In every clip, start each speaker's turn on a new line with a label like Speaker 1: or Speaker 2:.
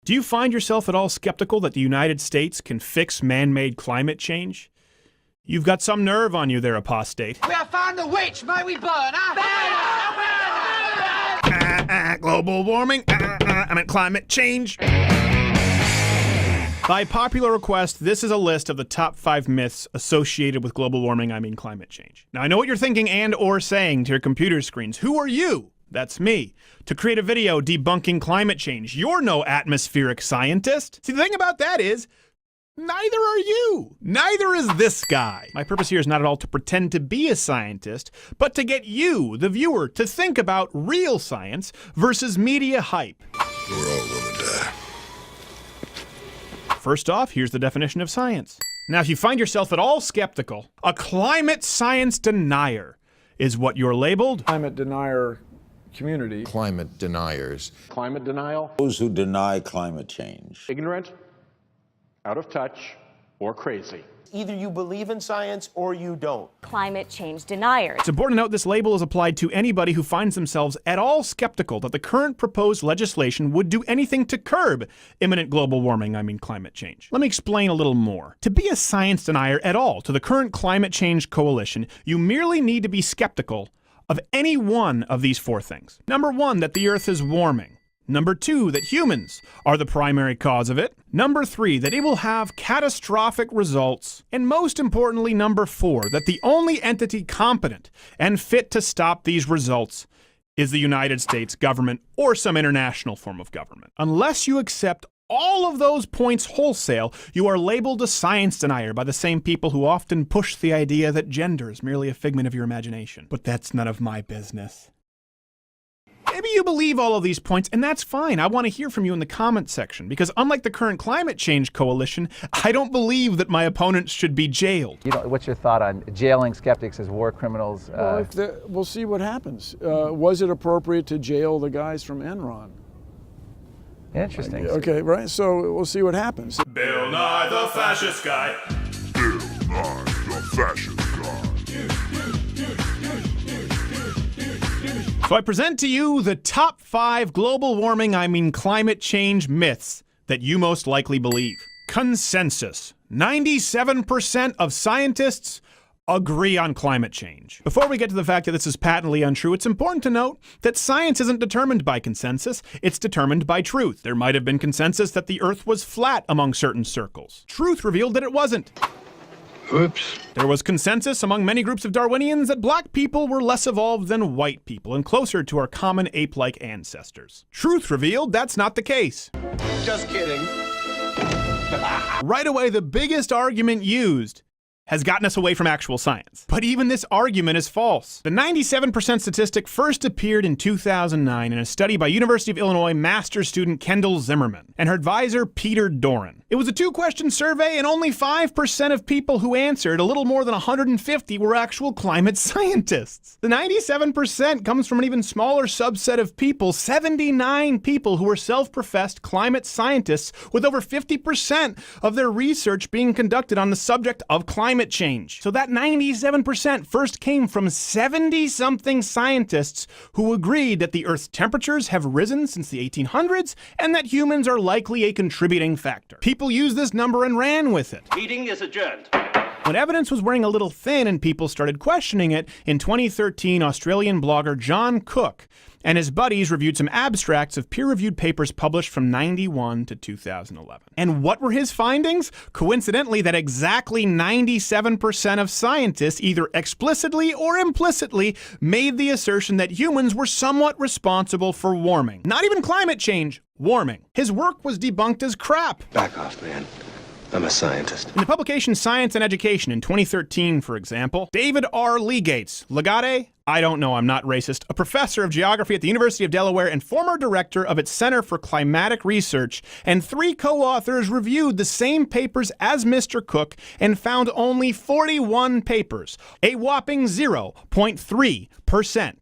Speaker 1: Do you find yourself at all skeptical that the United States can fix man-made climate change? You've got some nerve on you there, apostate.
Speaker 2: We have found the witch, may we burn her?
Speaker 1: Global warming, I meant climate change. By popular request, this is a list of the top 5 myths associated with global warming, I mean climate change. Now, I know what you're thinking and or saying to your computer screens. Who are you? That's me. To create a video debunking climate change. You're no atmospheric scientist. See, the thing about that is, neither are you. Neither is this guy. My purpose here is not at all to pretend to be a scientist, but to get you, the viewer, to think about real science versus media hype.
Speaker 3: We're all gonna die.
Speaker 1: First off, here's the definition of science. Now, if you find yourself at all skeptical, a climate science denier is what you're labeled.
Speaker 4: Climate denier community.
Speaker 3: Climate deniers.
Speaker 5: Climate denial.
Speaker 6: Those who deny climate change.
Speaker 5: Ignorant, out of touch, or crazy.
Speaker 7: Either you believe in science or you don't.
Speaker 8: Climate change deniers.
Speaker 1: It's important to note this label is applied to anybody who finds themselves at all skeptical that the current proposed legislation would do anything to curb imminent global warming, I mean climate change. Let me explain a little more. To be a science denier at all to the current climate change coalition, you merely need to be skeptical of any one of these 4 things. Number 1, that the Earth is warming. Number 2, that humans are the primary cause of it. Number 3, that it will have catastrophic results. And most importantly, number 4, that the only entity competent and fit to stop these results is the United States government or some international form of government. Unless you accept all of those points wholesale, you are labeled a science denier by the same people who often push the idea that gender is merely a figment of your imagination. But that's none of my business. Maybe you believe all of these points, and that's fine. I want to hear from you in the comments section, because unlike the current climate change coalition, I don't believe that my opponents should be jailed.
Speaker 9: What's your thought on jailing skeptics as war criminals?
Speaker 4: Well, we'll see what happens. Was it appropriate to jail the guys from Enron?
Speaker 9: Interesting.
Speaker 4: Okay, right? So we'll see what happens.
Speaker 1: Bill Nye the fascist guy.
Speaker 3: Bill Nye the fascist guy.
Speaker 1: So I present to you the top 5 global warming, I mean climate change myths that you most likely believe. Consensus. 97% of scientists agree on climate change. Before we get to the fact that this is patently untrue, it's important to note that science isn't determined by consensus, it's determined by truth. There might have been consensus that the Earth was flat among certain circles. Truth revealed that it wasn't.
Speaker 3: Oops.
Speaker 1: There was consensus among many groups of Darwinians that black people were less evolved than white people and closer to our common ape-like ancestors. Truth revealed that's not the case.
Speaker 7: Just kidding.
Speaker 1: Right away, the biggest argument used has gotten us away from actual science. But even this argument is false. The 97% statistic first appeared in 2009 in a study by University of Illinois master's student Kendall Zimmerman and her advisor Peter Doran. It was a 2-question survey, and only 5% of people who answered, a little more than 150, were actual climate scientists. The 97% comes from an even smaller subset of people, 79 people who were self-professed climate scientists, with over 50% of their research being conducted on the subject of climate change. So that 97% first came from 70-something scientists who agreed that the Earth's temperatures have risen since the 1800s and that humans are likely a contributing factor. People used this number and ran with it.
Speaker 7: Meeting is adjourned.
Speaker 1: When evidence was wearing a little thin and people started questioning it, in 2013, Australian blogger John Cook and his buddies reviewed some abstracts of peer-reviewed papers published from 91 to 2011. And what were his findings? Coincidentally, that exactly 97% of scientists either explicitly or implicitly made the assertion that humans were somewhat responsible for warming. Not even climate change, warming. His work was debunked as crap.
Speaker 7: Back off, man. I'm a scientist.
Speaker 1: In the publication Science and Education in 2013, for example, David R. Legate, I don't know, I'm not racist, a professor of geography at the University of Delaware and former director of its Center for Climatic Research, and 3 co-authors reviewed the same papers as Mr. Cook and found only 41 papers, a whopping 0.3%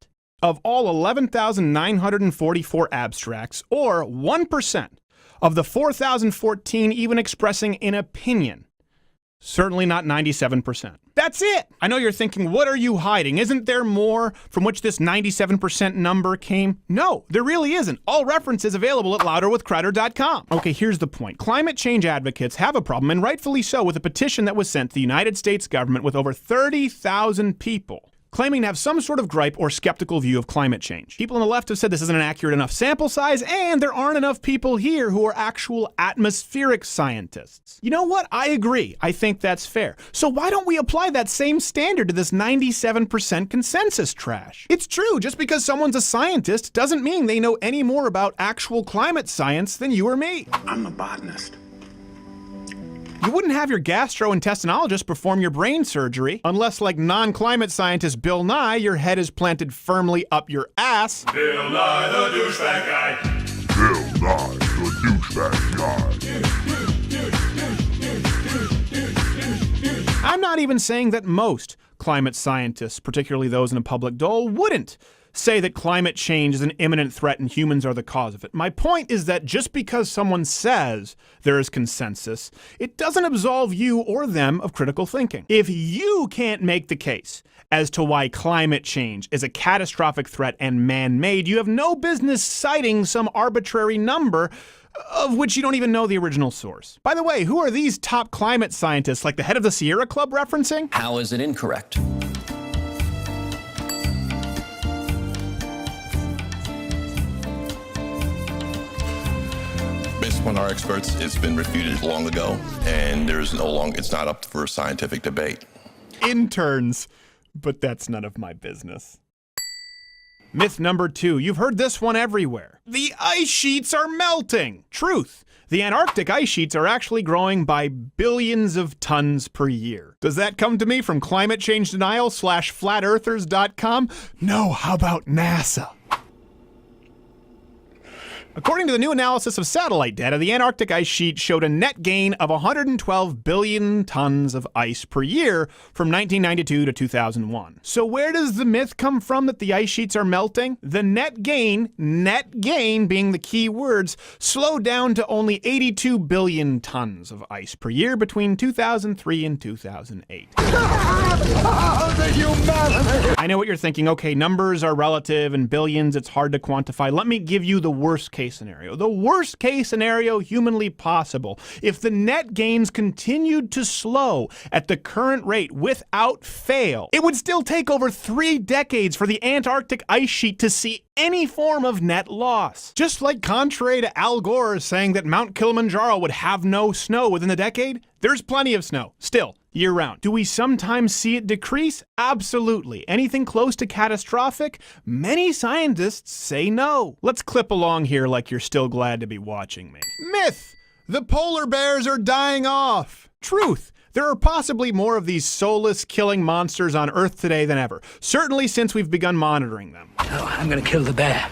Speaker 1: of all 11,944 abstracts, or 1% of the 4,014 even expressing an opinion. Certainly not 97%. That's it. I know you're thinking, what are you hiding? Isn't there more from which this 97% number came? No, there really isn't. All references available at louderwithcrowder.com. Okay, here's the point. Climate change advocates have a problem, and rightfully so, with a petition that was sent to the United States government with over 30,000 people claiming to have some sort of gripe or skeptical view of climate change. People on the left have said this isn't an accurate enough sample size, and there aren't enough people here who are actual atmospheric scientists. You know what? I agree. I think that's fair. So why don't we apply that same standard to this 97% consensus trash? It's true, just because someone's a scientist doesn't mean they know any more about actual climate science than you or me.
Speaker 10: I'm a botanist.
Speaker 1: You wouldn't have your gastrointestinologist perform your brain surgery unless, like non-climate scientist Bill Nye, your head is planted firmly up your ass.
Speaker 3: Bill Nye the douchebag guy. Bill Nye the douchebag guy.
Speaker 1: I'm not even saying that most climate scientists, particularly those in a public dole, wouldn't say that climate change is an imminent threat and humans are the cause of it. My point is that just because someone says there is consensus, it doesn't absolve you or them of critical thinking. If you can't make the case as to why climate change is a catastrophic threat and man-made, you have no business citing some arbitrary number of which you don't even know the original source. By the way, who are these top climate scientists, like the head of the Sierra Club, referencing?
Speaker 11: How is it incorrect?
Speaker 12: Based upon our experts, it's been refuted long ago, and it's not up for scientific debate.
Speaker 1: Interns, but that's none of my business. Myth number 2. You've heard this one everywhere. The ice sheets are melting. Truth. The Antarctic ice sheets are actually growing by billions of tons per year. Does that come to me from climate change denial /flatearthers.com? No, how about NASA? According to the new analysis of satellite data, the Antarctic ice sheet showed a net gain of 112 billion tons of ice per year from 1992 to 2001. So where does the myth come from that the ice sheets are melting? The net gain being the key words, slowed down to only 82 billion tons of ice per year between 2003 and 2008. I know what you're thinking. Okay, numbers are relative and billions, it's hard to quantify. Let me give you the worst case scenario. The worst case scenario humanly possible. If the net gains continued to slow at the current rate without fail, it would still take over 3 decades for the Antarctic ice sheet to see any form of net loss. Just like contrary to Al Gore saying that Mount Kilimanjaro would have no snow within the decade, there's plenty of snow, still, year-round. Do we sometimes see it decrease? Absolutely. Anything close to catastrophic? Many scientists say no. Let's clip along here like you're still glad to be watching me. Myth! The polar bears are dying off. Truth! There are possibly more of these soulless killing monsters on Earth today than ever. Certainly since we've begun monitoring them.
Speaker 2: Oh, I'm gonna kill the bear.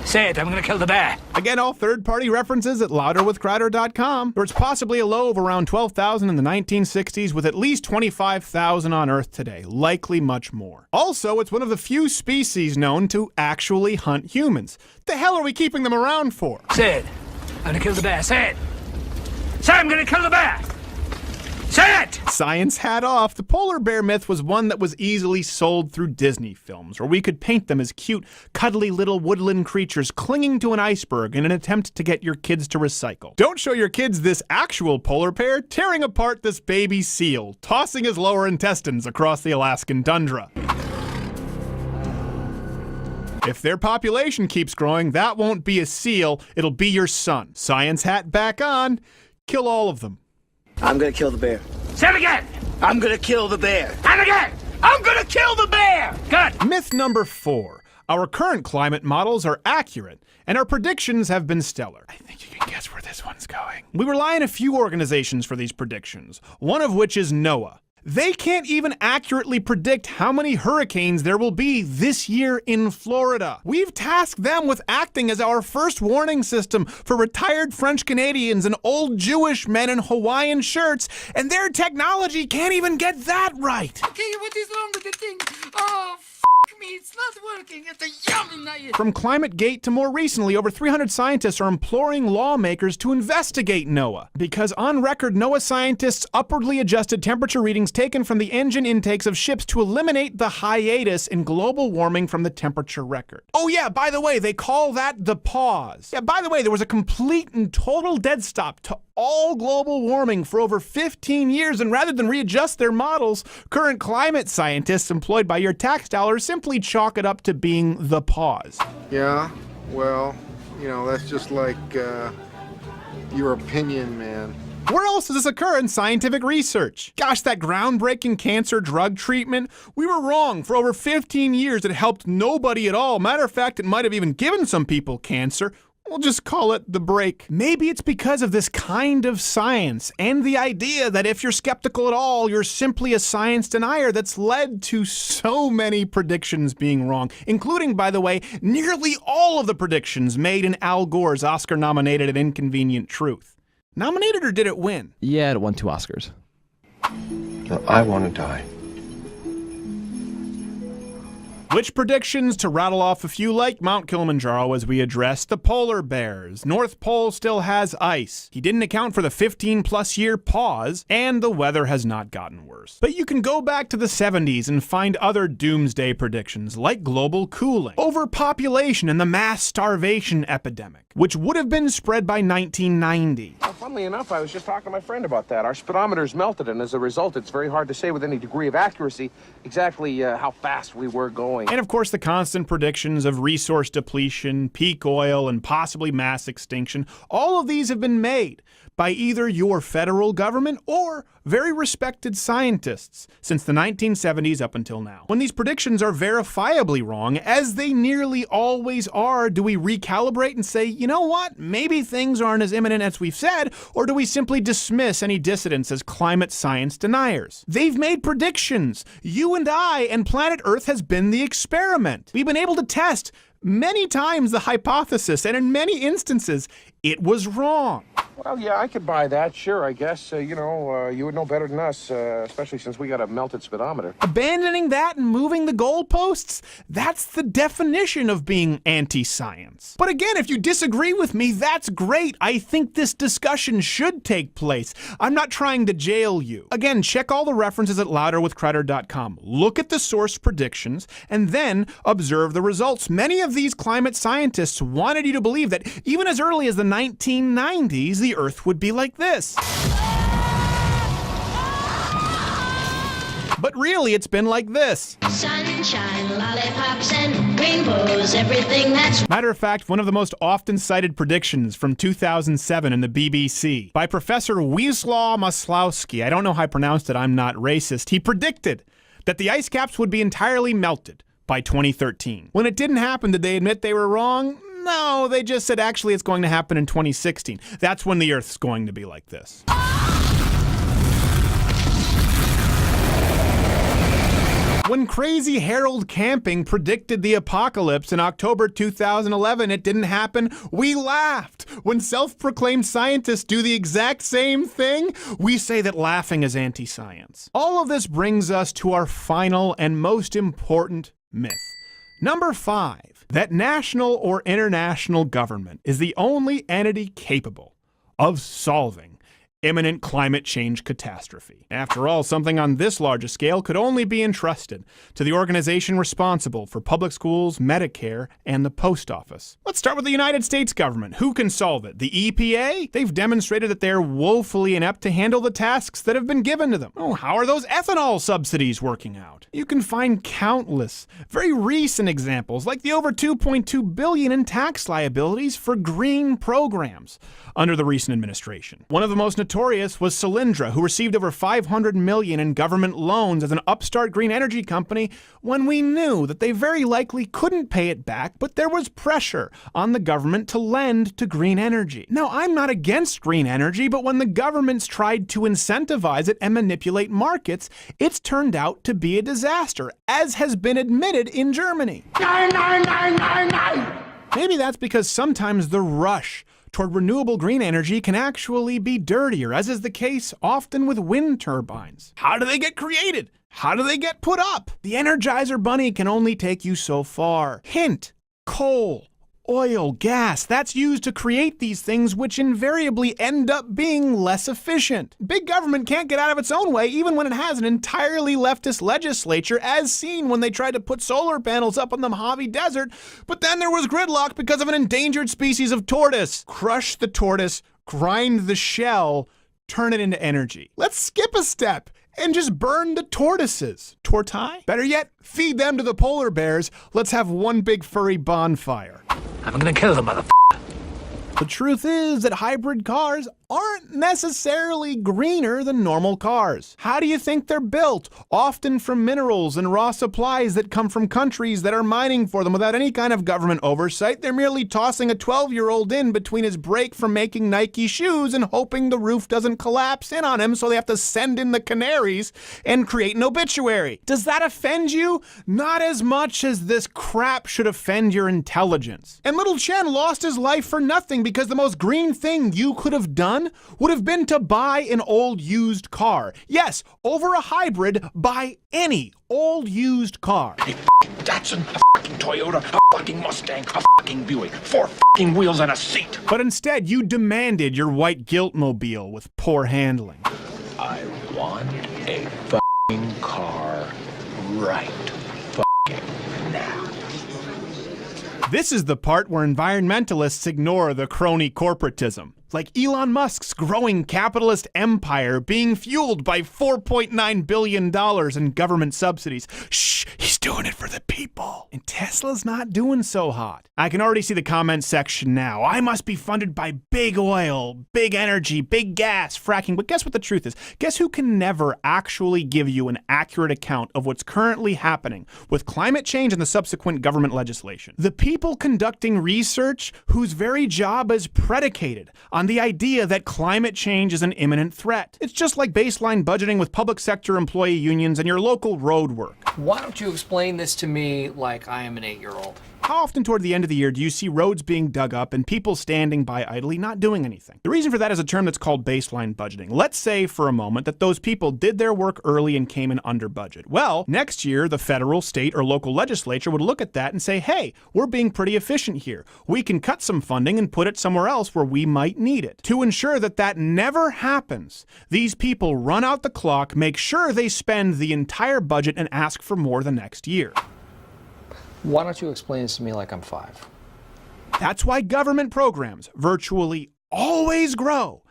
Speaker 2: Say it, I'm gonna kill the bear.
Speaker 1: Again, all third-party references at louderwithcrowder.com, where it's possibly a low of around 12,000 in the 1960s with at least 25,000 on Earth today, likely much more. Also, it's one of the few species known to actually hunt humans. The hell are we keeping them around for?
Speaker 2: Say it, I'm gonna kill the bear. Say it. Say I'm gonna kill the bear. Say it!
Speaker 1: Science hat off. The polar bear myth was one that was easily sold through Disney films, where we could paint them as cute, cuddly little woodland creatures clinging to an iceberg in an attempt to get your kids to recycle. Don't show your kids this actual polar bear tearing apart this baby seal, tossing his lower intestines across the Alaskan tundra. If their population keeps growing, that won't be a seal, it'll be your son. Science hat back on. Kill all of them.
Speaker 2: I'm gonna kill the bear. Say it again! I'm gonna kill the bear. And again! I'm gonna kill the bear! Good!
Speaker 1: Myth number 4. Our current climate models are accurate, and our predictions have been stellar. I think you can guess where this one's going. We rely on a few organizations for these predictions, one of which is NOAA. They can't even accurately predict how many hurricanes there will be this year in Florida. We've tasked them with acting as our first warning system for retired French Canadians and old Jewish men in Hawaiian shirts, and their technology can't even get that right.
Speaker 2: Okay, what is wrong with the thing? Oh, me, it's not working. It's a yummy night.
Speaker 1: From ClimateGate to more recently, over 300 scientists are imploring lawmakers to investigate NOAA. Because on record, NOAA scientists upwardly adjusted temperature readings taken from the engine intakes of ships to eliminate the hiatus in global warming from the temperature record. Oh yeah, by the way, they call that the pause. Yeah, by the way, there was a complete and total dead stop to all global warming for over 15 years, and rather than readjust their models, current climate scientists employed by your tax dollars simply chalk it up to being the pause.
Speaker 10: Yeah, well, you know, that's just like your opinion, man.
Speaker 1: Where else does this occur in scientific research? Gosh, that groundbreaking cancer drug treatment, we were wrong. For over 15 years, it helped nobody at all. Matter of fact, it might have even given some people cancer. We'll just call it the break. Maybe it's because of this kind of science and the idea that if you're skeptical at all, you're simply a science denier that's led to so many predictions being wrong, including, by the way, nearly all of the predictions made in Al Gore's Oscar-nominated An Inconvenient Truth. Nominated, or did it win?
Speaker 11: Yeah, it won 2 Oscars.
Speaker 7: I want to die.
Speaker 1: Which predictions, to rattle off a few, like Mount Kilimanjaro as we address the polar bears. North Pole still has ice. He didn't account for the 15-plus year pause, and the weather has not gotten worse. But you can go back to the 70s and find other doomsday predictions, like global cooling, overpopulation, and the mass starvation epidemic, which would have been spread by 1990.
Speaker 13: Well, funnily enough, I was just talking to my friend about that. Our speedometer's melted, and as a result, it's very hard to say with any degree of accuracy exactly how fast we were going.
Speaker 1: And of course, the constant predictions of resource depletion, peak oil, and possibly mass extinction. All of these have been made by either your federal government or very respected scientists since the 1970s up until now. When these predictions are verifiably wrong, as they nearly always are, do we recalibrate and say, you know what, maybe things aren't as imminent as we've said, or do we simply dismiss any dissidents as climate science deniers? They've made predictions. You and I and planet Earth has been the experiment. We've been able to test many times the hypothesis, and in many instances, it was wrong.
Speaker 13: Well, yeah, I could buy that, sure, I guess. You would know better than us, especially since we got a melted speedometer.
Speaker 1: Abandoning that and moving the goalposts? That's the definition of being anti-science. But again, if you disagree with me, that's great. I think this discussion should take place. I'm not trying to jail you. Again, check all the references at louderwithcreditor.com. Look at the source predictions, and then observe the results. Many of these climate scientists wanted you to believe that even as early as the 1990s, the Earth would be like this. But really, it's been like this.
Speaker 14: Sunshine, lollipops, and rainbows, everything that's...
Speaker 1: Matter of fact, one of the most often cited predictions from 2007 in the BBC by Professor Wisław Maslowski, I don't know how I pronounced it, I'm not racist, he predicted that the ice caps would be entirely melted by 2013. When it didn't happen, did they admit they were wrong? No, they just said actually it's going to happen in 2016. That's when the Earth's going to be like this. When crazy Harold Camping predicted the apocalypse in October 2011, it didn't happen. We laughed. When self-proclaimed scientists do the exact same thing, we say that laughing is anti-science. All of this brings us to our final and most important myth. Number 5. That national or international government is the only entity capable of solving imminent climate change catastrophe. After all, something on this large a scale could only be entrusted to the organization responsible for public schools, Medicare, and the post office. Let's start with the United States government. Who can solve it? The EPA? They've demonstrated that they're woefully inept to handle the tasks that have been given to them. Oh, how are those ethanol subsidies working out? You can find countless, very recent examples, like the over $2.2 billion in tax liabilities for green programs under the recent administration. One of the most notorious was Solyndra, who received over $500 million in government loans as an upstart green energy company when we knew that they very likely couldn't pay it back, but there was pressure on the government to lend to green energy. Now, I'm not against green energy, but when the government's tried to incentivize it and manipulate markets, it's turned out to be a disaster, as has been admitted in Germany. Maybe that's because sometimes the rush toward renewable green energy can actually be dirtier, as is the case often with wind turbines. How do they get created? How do they get put up? The Energizer Bunny can only take you so far. Hint: coal, oil, gas, that's used to create these things, which invariably end up being less efficient. Big government can't get out of its own way even when it has an entirely leftist legislature, as seen when they tried to put solar panels up on the Mojave Desert, but then there was gridlock because of an endangered species of tortoise. Crush the tortoise, grind the shell, turn it into energy. Let's skip a step and just burn the tortoises. Tortai? Better yet, feed them to the polar bears. Let's have one big furry bonfire.
Speaker 2: I'm gonna kill the motherfucker.
Speaker 1: The truth is that hybrid cars aren't necessarily greener than normal cars. How do you think they're built? Often from minerals and raw supplies that come from countries that are mining for them without any kind of government oversight. They're merely tossing a 12-year-old in between his break from making Nike shoes and hoping the roof doesn't collapse in on him, so they have to send in the canaries and create an obituary. Does that offend you? Not as much as this crap should offend your intelligence. And little Chen lost his life for nothing because the most green thing you could have done would have been to buy an old used car. Yes, over a hybrid, buy any old used car.
Speaker 2: A fucking Datsun, a fucking Toyota, a fucking Mustang, a fucking Buick, 4 fucking wheels and a seat.
Speaker 1: But instead, you demanded your white guilt-mobile with poor handling.
Speaker 2: I want a fucking car right fucking now.
Speaker 1: This is the part where environmentalists ignore the crony corporatism. Like Elon Musk's growing capitalist empire being fueled by $4.9 billion in government subsidies. Shh, he's doing it for the people. And Tesla's not doing so hot. I can already see the comment section now. I must be funded by big oil, big energy, big gas, fracking. But guess what the truth is? Guess who can never actually give you an accurate account of what's currently happening with climate change and the subsequent government legislation? The people conducting research whose very job is predicated on the idea that climate change is an imminent threat. It's just like baseline budgeting with public sector employee unions and your local road work.
Speaker 11: Why don't you explain this to me like I am an 8-year-old?
Speaker 1: How often toward the end of the year do you see roads being dug up and people standing by idly not doing anything? The reason for that is a term that's called baseline budgeting. Let's say for a moment that those people did their work early and came in under budget. Well, next year, the federal, state, or local legislature would look at that and say, hey, we're being pretty efficient here. We can cut some funding and put it somewhere else where we might need it. To ensure that that never happens, these people run out the clock, make sure they spend the entire budget, and ask for more the next year.
Speaker 11: Why don't you explain this to me like I'm 5?
Speaker 1: That's why government programs virtually always grow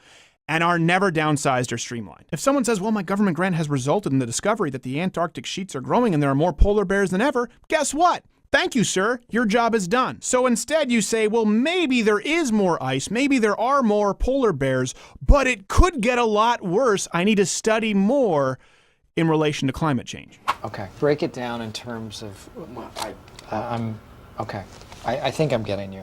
Speaker 1: and are never downsized or streamlined. If someone says, well, my government grant has resulted in the discovery that the Antarctic sheets are growing and there are more polar bears than ever, guess what? Thank you, sir. Your job is done. So instead you say, well, maybe there is more ice, maybe there are more polar bears, but it could get a lot worse. I need to study more in relation to climate change.
Speaker 11: Okay, break it down in terms of, okay. I think I'm getting you.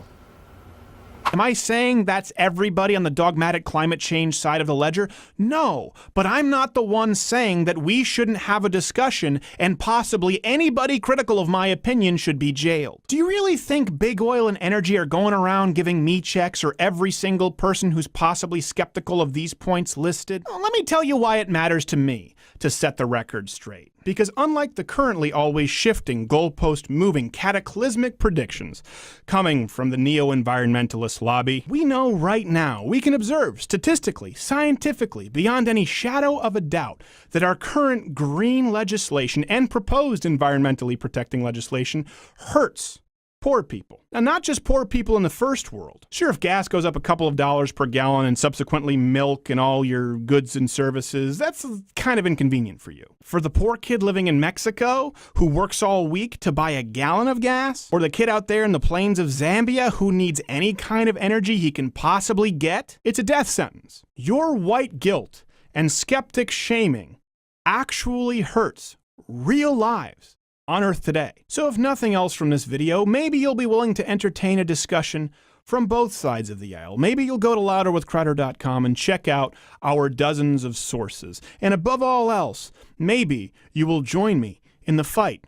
Speaker 1: Am I saying that's everybody on the dogmatic climate change side of the ledger? No, but I'm not the one saying that we shouldn't have a discussion and possibly anybody critical of my opinion should be jailed. Do you really think big oil and energy are going around giving me checks or every single person who's possibly skeptical of these points listed? Well, let me tell you why it matters to me to set the record straight. Because unlike the currently always shifting, goalpost-moving, cataclysmic predictions coming from the neo-environmentalist lobby, we know right now, we can observe statistically, scientifically, beyond any shadow of a doubt, that our current green legislation and proposed environmentally protecting legislation hurts poor people. Now, not just poor people in the first world. Sure, if gas goes up a couple of dollars per gallon and subsequently milk and all your goods and services, that's kind of inconvenient for you. For the poor kid living in Mexico who works all week to buy a gallon of gas, or the kid out there in the plains of Zambia who needs any kind of energy he can possibly get, it's a death sentence. Your white guilt and skeptic shaming actually hurts real lives on Earth today. So if nothing else from this video, maybe you'll be willing to entertain a discussion from both sides of the aisle. Maybe you'll go to louderwithcrowder.com and check out our dozens of sources. And above all else, maybe you will join me in the fight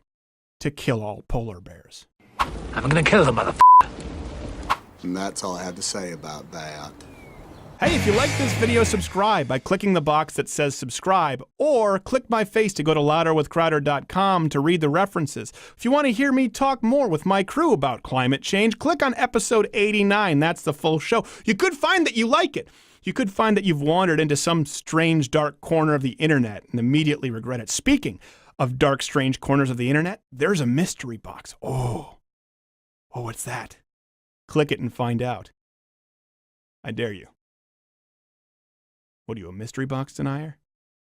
Speaker 1: to kill all polar bears.
Speaker 2: I'm gonna kill the motherfucker.
Speaker 10: And that's all I have to say about that.
Speaker 1: Hey, if you like this video, subscribe by clicking the box that says subscribe, or click my face to go to louderwithcrowder.com to read the references. If you want to hear me talk more with my crew about climate change, click on episode 89. That's the full show. You could find that you like it. You could find that you've wandered into some strange dark corner of the internet and immediately regret it. Speaking of dark, strange corners of the internet, there's a mystery box. Oh, what's that? Click it and find out. I dare you. What are you, a mystery box denier?